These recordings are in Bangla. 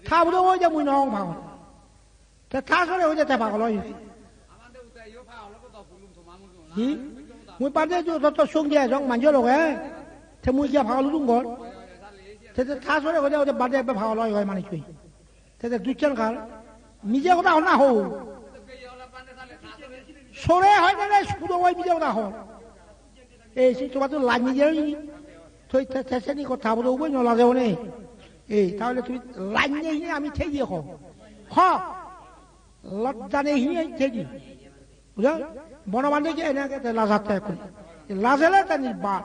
差不多我就没弄跑，他说的我就再跑了。咦，我把这就兄弟让满脚了哎，他没叫跑了中国，他说的我就把这不跑了，我蛮去，这对chân cả，米叫他那好，说的还在那说的我米叫他好，哎，是说就烂米叫你，所以他现在个差不多我用了这呢。哎，他说তুমি লাইনে হিনে আমি থেজি হো হ্যাঁ লজ্জা নেই হিনে থেজি বুঝা বনবান্ধে কি এনেকে লাজাতে এখন লাজালে তা নিবা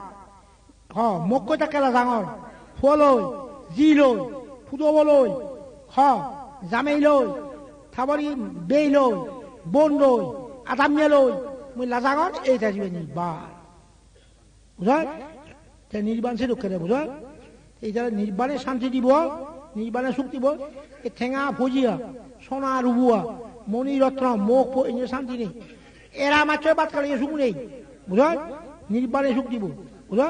হ্যাঁ মোক কইতা কেলা ডাঙর ফুলই জিলই ফুদবলই হ্যাঁ জামেইলই থাবরি বেইলই বনলই আদামিয়ালই মুই লাজাগর এই থাজিবে নিবা বুঝা তে নির্বাণ সে রক্ষে বুঝা এই যারা নির্বাণে শান্তি দিব নির্বাণে সুখ দিব এ ঠেঙা ভজিয়া সোনা রুবুয়া মণিরত্ন মুখ এই শান্তি নেই এরা মাত্র বাদ কালিয়ে সুখ নেই বুঝল নির্বাণে সুখ দিব বুঝল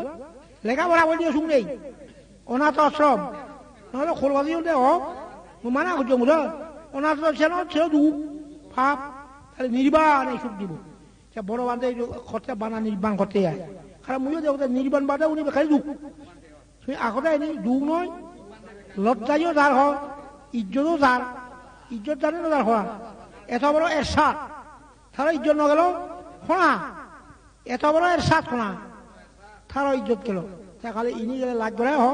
লেখাপড়া বলি সুখ নেই অনাথ আশ্রম নাহলে খোলবাজি হতে হোক মানা করছো বুঝল অনাথ আশ্রম ছেড়ে দুঃখ ভাব তাহলে নির্বাণে সুখ দিব বড় বান্ধে খরচা বানা নির্বাণ করতে যায় কারণ মুঝে দেখো নির্বাণ বাদে উনি খালি দুঃখ আগতে এনে দুখ নয় লজ্জাইও যার হয় ইজ্জতও যার ইজ্জত জানে না যার হওয়া এত বড় এরশাদ তারা ইজ্জত ন গেল শোনা এত বড় এরশাদ শোনা তারা ইজ্জত গেল খালি ইনি গেলে লাজ ধরে হ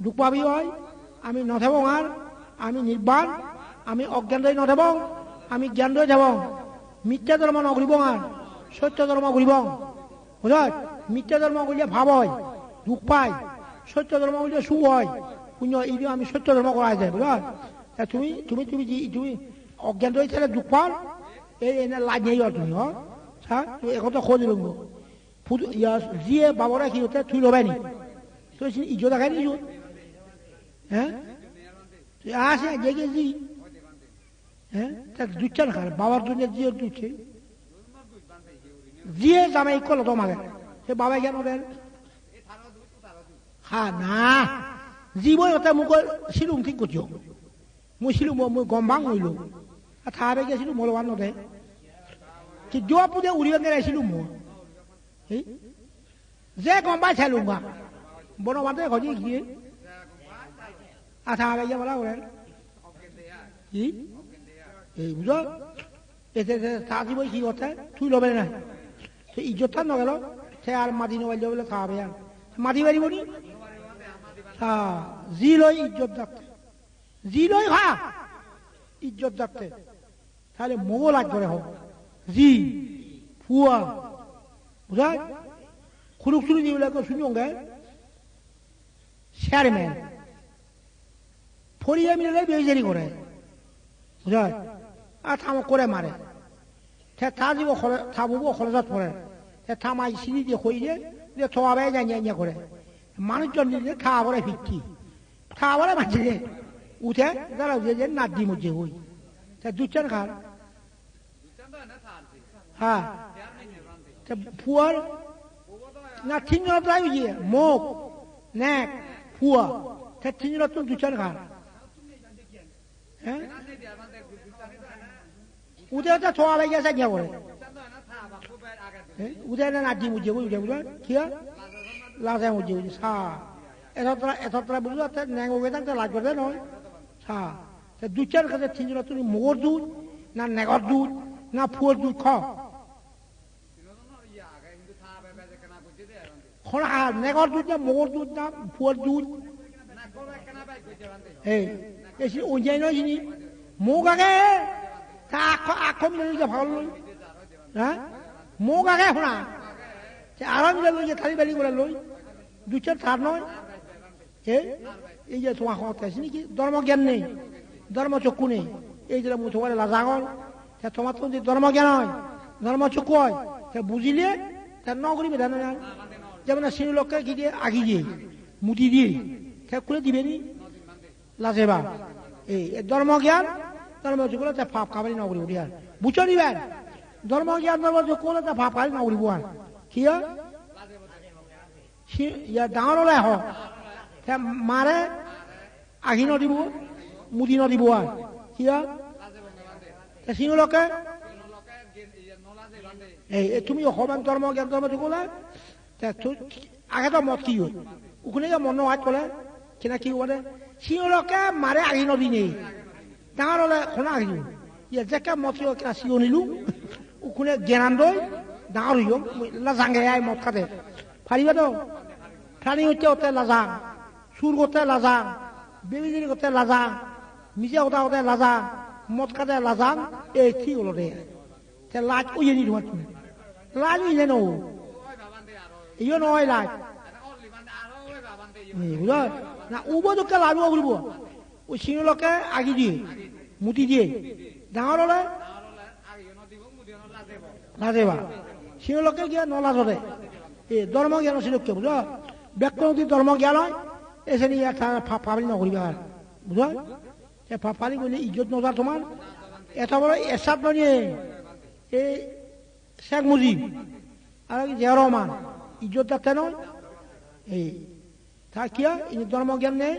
দুঃখ পাবি হয় আমি নথেব আর আমি নির্বাণ আমি অজ্ঞান দই নথেব আমি জ্ঞান দই যাব মিথ্যা ধর্ম নগরিব আর সত্য ধর্ম ঘুরিব বুঝল মিথ্যা ধর্ম করলে ভাব হয় দুঃখ পায় সত্য ধর্ম বলতে সুখ হয় পুণ্য এই আমি সত্য ধর্ম করা যায় বুঝল তুমি তুমি তুমি তুমি অজ্ঞান রয়েছে তাহলে দুঃখ পাও এই এনে লাজ নেই আর তুমি হ্যাঁ তুমি একথা খোঁজ লুঙ্গ যিয়ে বাবরা কি হতে তুই লবাই নি তুই ইজ্জত দেখাই নিস হ্যাঁ তুই আসে জেগে জি হ্যাঁ তার দুচ্ছা না খার বাবার জন্য জিয়ে দুচ্ছে যিয়ে জামাই কল তোমাকে সে বাবাই কেন দেন হ্যাঁ না জীবন ওটা মোক শিলুং ঠিক করছো মই শিলুং মই গম্বাং হইলো থাবে গেছিলো মলবান নদে কি জোয়া পুজো উড়িয়ে গেছিলো মো যে গম্বা ছেলুঙ্গা বনবান্ধে ঘজি গিয়ে থাবে গিয়ে বলা ওরেন কি এই বুঝো এতে তা জীব কি কথা তুই লবে না সে ইজ্জতটা নগেল সে আর মাটি নবাইল বলে খাওয়াবে আর মাটি বাড়িব নি জি লই ইজ্জত রাখতে জি লই খা ইজ্জত রাখতে তাহলে মোগল আজ করে হোক জি ফুয়া বুঝা খুলুক শুরু যেগুলো শুনিওগে চেয়ারম্যান ফরিয়া মিলে বেজারি করে বুঝা আর থামো করে মারে তা যাব থামব খরচত পড়ে থামাই সিঁড়ি দিয়ে হই যে থাবে জানিয়া করে মানুষজন দিলে খাওয়া ফিরছি খাওয়া মাঝে উঠে যারা যে নাচ দি মধ্যে হই দুচ্ছান খার হ্যাঁ ফুয়ার না তিনজন প্রায় বুঝিয়ে মুখ নেক ফুয়া তিনজন তো দুচ্ছান খার হ্যাঁ উঠে তো ছোয়া লাগে গেছে গিয়া করে উঠে নাচ দি মধ্যে উঠে বুঝলেন কি লাজে মধ্যে বুঝি সা এতটা বুঝলো ন্যাঙ্গে থাকতে লাজ করতে নয় সা দুচ্ছান কাছে তিনজন তুমি মোগর দুধ না নেগর দুধ না ফুয়ার দুধ খাও নেগর দুধ না মোগর দুধ না ফুয়ার দুধ এই এসে ওই নয় যিনি মোক আগে তা আখম যে ভালো লই হ্যাঁ মোক আগে শোনা আরাম লই যে থালি বালি করে লই দুচ্ছান থার নয় এই যে তোমার হতে আছে নাকি ধর্মজ্ঞান নেই ধর্মচক্ষু নেই এই যে মুঠো করে লাজাগল তোমার তো যে ধর্মজ্ঞান হয় ধর্মচক্ষু হয় তা বুঝিলে তার নগরী বেধান যেমন সিনু লোককে কি দিয়ে আগি দিয়ে মুটি দিয়ে খুলে দিবে নি লাজেবা এই ধর্মজ্ঞান ধর্মচক্ষু তা ফাপ খাবারই নগরী উঠি আর বুঝো নিবেন ধর্মজ্ঞান ধর্মচক্ষু তা ফাপ খাবারই নগরী আর কি ডাঙর হলে হোক মারে আহি নদিব মুদি নদী বোয়া কিয়া সিংহলকে এই তুমি অসমান ধর্ম জ্ঞান ধর্ম কলে আগে তো মত কি হল ওখানে মন হাত কলে কিনা কি বলে সিংহলকে মারে আহি নদী নেই ডাঙর হলে শোনা আহিলো যেকে মত কিনা সিও নিলো ওখানে জ্ঞান দই ডাঙর হইও লাজাঙ্গে আই মদ খাতে ফারিবা তো খানি হচ্ছে ওতে লাজাং সুর করতে লাজাং বেবিজিরি করতে লাজাং নিজে কথা হতে লাজাং মদ খাতে লাজাং এই ঠিক হলো রে লাজ ওই নি তোমার তুমি লাজ ইলে নো ইয়ে নয় লাজ বুঝলো না উব তোকে লাজু বলবো ওই সিংহলকে আগি দিয়ে মুটি দিয়ে ডাঙর হলে লাজেবা সিংহলকে গিয়ে নলাজরে এই ধর্ম জ্ঞান সিলকে বুঝলো ব্যাকরণ যদি ধর্ম জ্ঞান হয় এসে নিয়ে ফাফালি নকরিবা বুঝলো ফাফালি বলে ইজ্জত নজা তোমার এটা বড় এসাদ নিয়ে এই শেখ মুজিব আর জিয়া রহমান ইজ্জত যাতে নয় এই তা কিয়া ধর্ম জ্ঞান নেই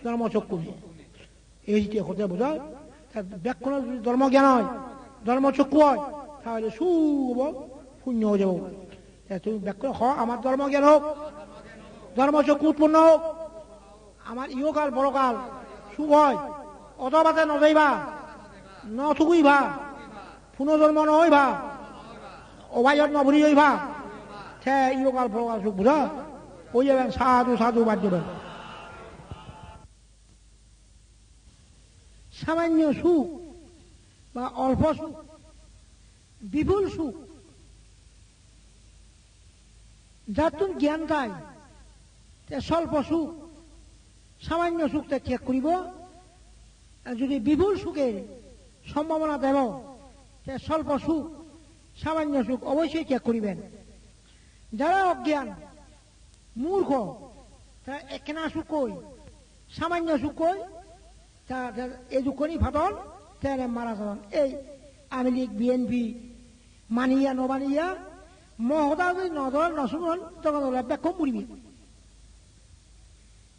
ধর্ম চক্ষু নেই এই কথা বোঝা ব্যাকরণ যদি ধর্ম জ্ঞান হয় ধর্ম চক্ষু হয় তাহলে শুভ শূন্য হয়ে যাব তুমি ব্যাকরণ আমার ধর্ম জ্ঞান হোক ধর্ম চক্ষু উৎপন্ন হোক আমার ইহকাল বড়কাল শুভ হয় অতবাতে নজাইবা নথুকুইবা পুনর্জন্ম নহইবা অবায়ত নভরি হইবা সে ইহকাল বড়কাল সুখ বুঝা হয়ে যাবেন সাধু সাধু বাদ দেবেন সামান্য সুখ বা অল্প সুখ বিপুল সুখ যার তুমি জ্ঞান দেয় স্বল্প সুখ সামান্য সুখটা ত্যাগ করিব যদি বিপুল সুখের সম্ভাবনা দেব স্বল্প সুখ সামান্য সুখ অবশ্যই ত্যাগ করিবেন যারা অজ্ঞান মূর্খ তারা একনা সুখ কই সামান্য সুখ কই এই দুঃখনি ফাটল তারা মারা যান এই আওয়ামী লীগ বিএনপি মানিয়া নবানিয়া মহদা যদি নজর নশুন তখন ব্যাখ্যা পড়বি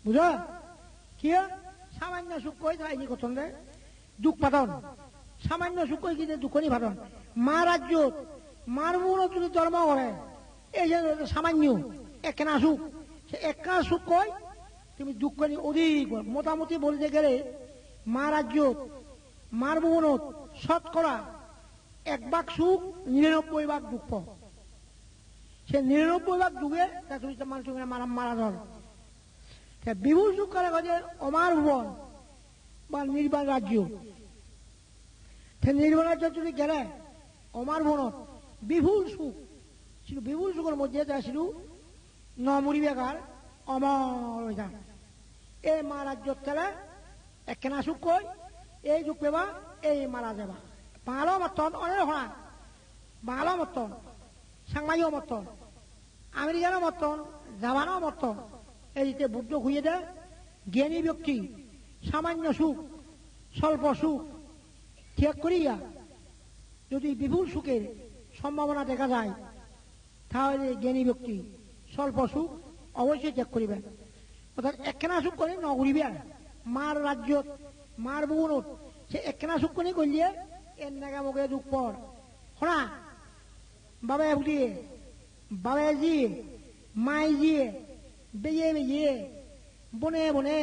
বুঝা কি সামান্য সুখ কই তাই কথন রে দুঃখ পাতন সামান্য সুখ কই কি দুঃখনি ফাটন মা রাজ্য মার মূল যদি ধর্ম করে এই যে সামান্য একনা সুখ সে একনা সুখ কই তুমি দুঃখনি অধিক মোটামুটি বলতে গেলে মা রাজ্য মার ভুবনত শতকরা 1 ভাগ সুখ 99 ভাগ দুঃখ সে 99 ভাগ ডুবে মারা ধর বিপুল সুখ করে গেছে অমার ভুবন বা নির্বাণ রাজ্য নির্বাণ রাজ্য যদি গেলে অমার ভুবনত বিপুল সুখ ছিল বিপুল সুখের মধ্যে যা ছিল নমরি বেকার অমর হয়ে যান এই মা রাজ্য তেলে একনা সুখ কই এই যুগ পেবা এই মারা যাবা বাঙালো মতন অনেক হনা বাঙালো মতন সাংমাইও মতন আমেরিকানো মতন জাপানো মতন এই যে বুদ্ধ খুঁজে দেয় জ্ঞানী ব্যক্তি সামান্য সুখ স্বল্প সুখ ত্যাগ করিয়া যদি বিপুল সুখের সম্ভাবনা দেখা যায় তাহলে জ্ঞানী ব্যক্তি স্বল্প সুখ অবশ্যই ত্যাগ করিবেন অর্থাৎ একখানা সুখ করে নগরিবে মার রাজ্য মার বুনত সে একখানা সুখ করে করলে এর নাগা মুখে দুঃখ পর শোনা বাবায় উঠিয়ে বাবায় জিয়ে মাই জিয়ে বেয়ে বেয়ে বনে বনে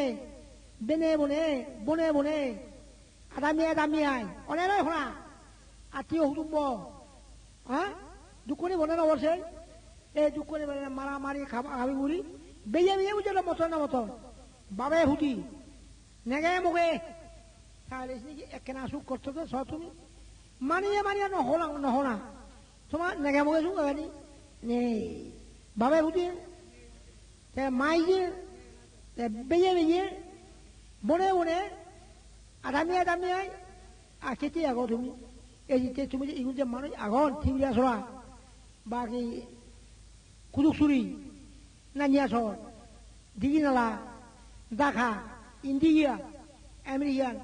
বেনে বনে বনে বনে আদামিয়া দামিয়াই অনেক শোনা আত্মীয় কুটুম্ব হ্যাঁ দুঃখনি বনে নবসে এই দুঃখনি মারামারি খাবি বুড়ি বেয়ে বেয়ে বুঝে মতন না মতন বাবায় হুটি নেগে মুখে তাহলে একখানা সুখ করতো তো সব তুমি মানিয়ে মানিয়ে নহনা তোমার নেগে মুখে সুখ হয়নি নেই বাবায় হুটি মাই যে বেয়ে বেয়ে বনে বনে আদামিয়া দামিয়াই আর কেটে আগো তুমি এই যে তুমি যে এগুলো যে মানুষ আগন থিংরিয়া ছড়া বা কি কুদুকসুরি নানিয়া ছড় দিঘিনালা দাখা ইন্ডিয়া আমেরিকান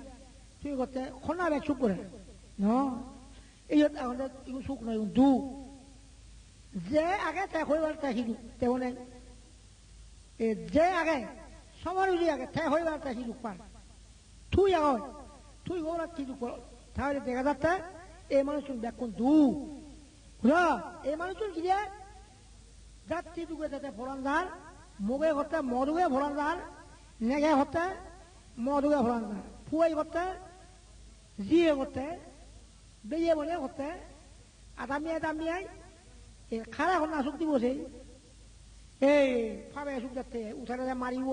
তুমি করতে খনা ব্যাগ সুখ করে ন এই এখন এগুলো সুখ নয় দু যে আগে ত্যাগ হইবার ত্যাগ শিখু তেমন যে আগে সবার আগে ত্যাগ হইবার ত্যাগ শিখু পার তুই এখন তুই ওরা কি তাহলে দেখা যাচ্ছে এই মানুষজন দেখুন বুঝা এই মানুষজন কি যে যাত্রী দুগে যাতে ফোরানদার মুগে হতে মধুগে ফোরানদার নেগে হতে মধুগে ফোরানদার ফুয়াই হতে জিয়ে হতে বেয়ে বলে হতে আদামিয়াই খারা এখন আসুক দিব সেই এই ফাবে আসুক যাচ্ছে উঠারে মারিব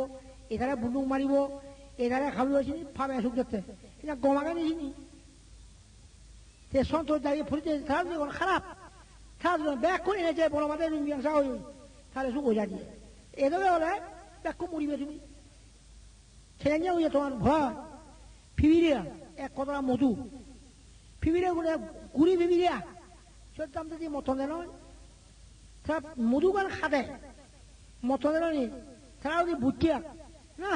এধারে বুন্দুক মারিব এধারে খালু আসি ফাবে আসুক যাচ্ছে এটা গমাকে নিছিনি সন্তোষ দাঁড়িয়ে ফুরিতে খারাপ খারাপ ব্যাগ করে এনেছে বড় মাথায় মিয়াংসা হই তাহলে সুখ হয়ে যাচ্ছে এদেরকে হলে ব্যাগ খুব মরিবে তুমি ছেলে নিয়ে হয়ে তোমার ভয় ফিবিরিয়া এক কতটা মধু ফিবিরিয়া গুলো ঘুরি ফিবিরিয়া সে দাম যদি মতন দেন তারা মধু গান খাদে মতন দেন নি তারা যদি বুঝিয়া না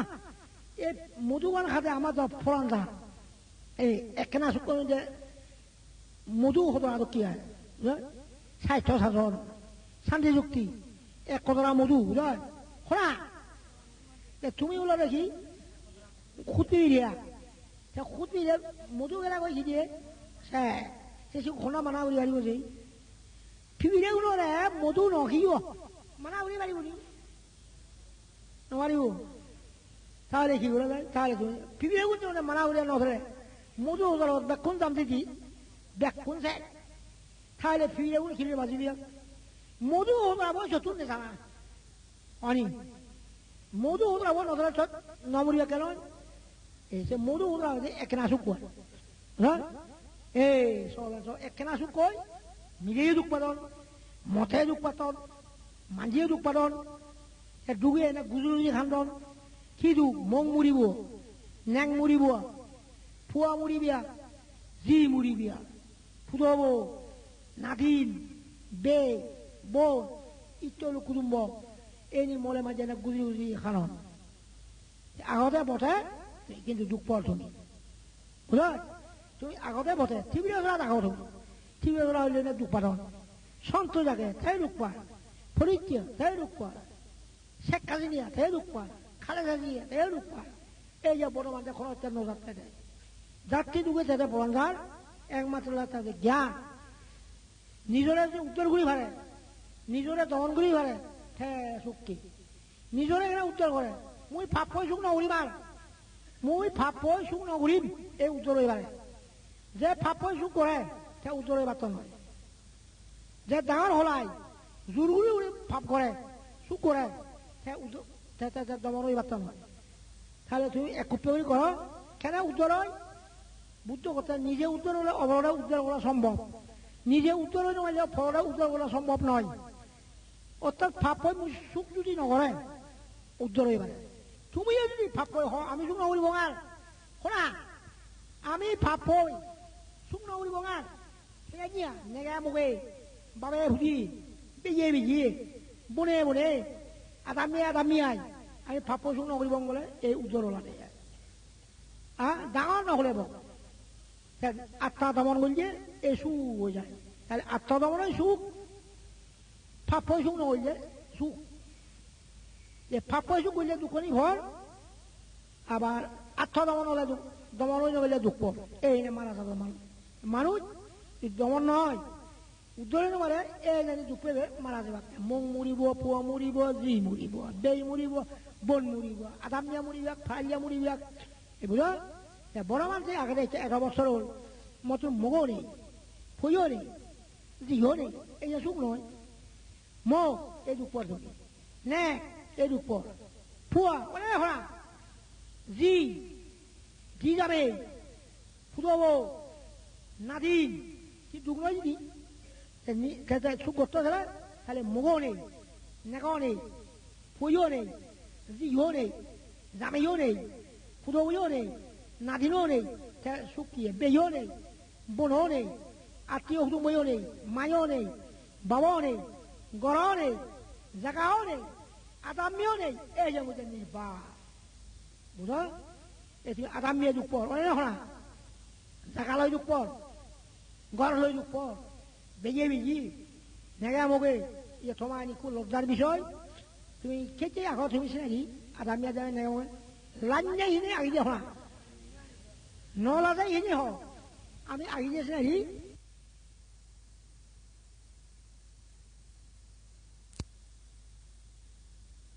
এই মধু গান খাদে আমার তো ফোরান দা এই একখানা সুখ যে মধু হতো আর কি হয় স্বাস্থ্য শাসন শান্তি যুক্তি এক কতটা মধু বুঝয় খোলা তুমি ওলা দেখি খুঁতবি দিয়া খুঁতবি মধু গেলা কইছি দিয়ে সে ঘনা মানা উড়ি পারিব যে ফিবিরে গুলোরে মধু নখিব মানা উড়ি পারিব নি নোৱাৰিব তাহলে কি করে তাহলে তুমি ফিবিরে গুলো মানা উড়িয়া নধরে মধু বেক্ষণ দাম দিদি বেক্ষণ সে তাহলে ফিরে উনি খিলে বাজিবি মধু হবো চতুর নে জানা অনি মধু হবো নধরে নমরিয়া কেন এই সে মধু হবো একনা সুখ হ্যাঁ এই সব একনা সুখ কই নিজেই দুঃখ পাতন মঠে দুঃখ পাতন মাঞ্জিয়ে দুঃখ পাতন ডুবে এনে গুজুরি খান্দন কি দুখ মং মুড়িব ন্যাং মুড়িব ফুয়া মুড়িবিয়া জি মুড়িবিয়া ফুদব নাদিন বে বোন ইত্যাদি কুটুম্ব এই মলে মাঝে এনে গুজরি গুজরি খানন আগতে বটে কিন্তু দুঃখ পর তুমি বুঝল তুমি আগতে বটে টিভির আগত টিভির হইলে না দুঃখ পাতন সন্ত জাগে তাই দুঃখ পায় ফরিদ্য তাই দুঃখ পায় শেখ কাজিনিয়া তাই দুঃখ পায় খালেদা জিয়া তাই দুঃখ পায় এই যে বড় মানুষ খরচ নজারতে দেয় যাত্রী দুগে তাদের বরঞ্জার একমাত্র তাদের জ্ঞান নিজরে যে উত্তর ঘুরি ভারে নিজরে দমন ঘুরি ভারে হ্যাঁ সুখী নিজরে এখানে উত্তর করে মুই ফাপই সুখ নঘুরিবার মুই ফাপই সুখ নঘুরিম এই উত্তর হইবারে যে ফাপই সুখ করে সে উত্তর হইবার তো নয় যে ডাঙর হলাই জোরগুলি উড়ি ফাপ করে সুখ করে সে দমন হইবার তো নয় তাহলে তুমি এক কুপ্পে করে করো কেন উত্তর হয় বুদ্ধ কথা নিজে উত্তর হলে অবরোধে উত্তর করা সম্ভব নিজে উত্তর হয়ে নয় ফলটা উত্তর করা সম্ভব নয় অর্থাৎ ফাপই সুখ যদি নকরে উত্তর হয়ে পারে তুমিও যদি ফাপই হ আমি সুখ নকরিব আর শোনা আমি ফাপই সুখ নকরিব আর সেটা কি নেগা মুগে বাবে ভুজি বেজিয়ে বেজিয়ে বনে বনে আদামিয়াই আমি ফাপই সুখ নকরিব বলে এই উত্তর হলা ডাঙর নহলে বক আত্মা দমন করলে এই সুখ হয়ে যায় তাহলে আত্মা দমনের সুখ ফাপই সুখ নকরলে সুখ যে ফাপই সুখ করলে দুঃখনি ঘর আবার আত্মা দমন হলে দমন হয়ে নগলে দুঃখ এই মারা যাবে মানুষ দমন নয় উদ্ধরে নমারে এই জানি দুঃখ মারা যাবে মং মরিব পুয়া মরিব জি মরিব দেই মরিব বন মরিব আদামিয়া মরিব ফাইলিয়া মরিব এই বুঝো বড় মানুষ আগে 11 বছর হল মতো মগও নেই ফুইও নেই জিও নেই এই যে সুখ নয় মগ এই দুঃখ পর তুমি নে এই দুঃখ পর ফুয়া ওরে হরা জি জি যাবে ফুদব নাদিন কি দুঃখ নয় যদি সুখ করতে গেলে তাহলে মগও নেই নেগাও নেই ফুইও নেই জিও নেই জামেও নেই ফুদবও নেই নাদিনও নেই সুখ কি বেও নেই বোনও নেই আত্মীয় কুটুম্বও নেই মায়ও নেই বাবাও নেই গড়াও নেই জাগাও নেই আদামিও নেই এই যে বুঝে নির্বা বুঝো এটি আদামিয়ে দুঃখ পর অনেক হরা জাগা লই দুঃখ পর গড় লই দুঃখ পর বেজিয়ে বেজি নেগা মগে ইয়ে তোমার খুব লজ্জার বিষয় তুমি খেতে আগত তুমি নাকি আদামিয়া যাবে নেগা মগে লাঞ্জাই হিনে আগে দিয়ে হরা নলাজাই এনে হ আমি আগে গেছি নাহি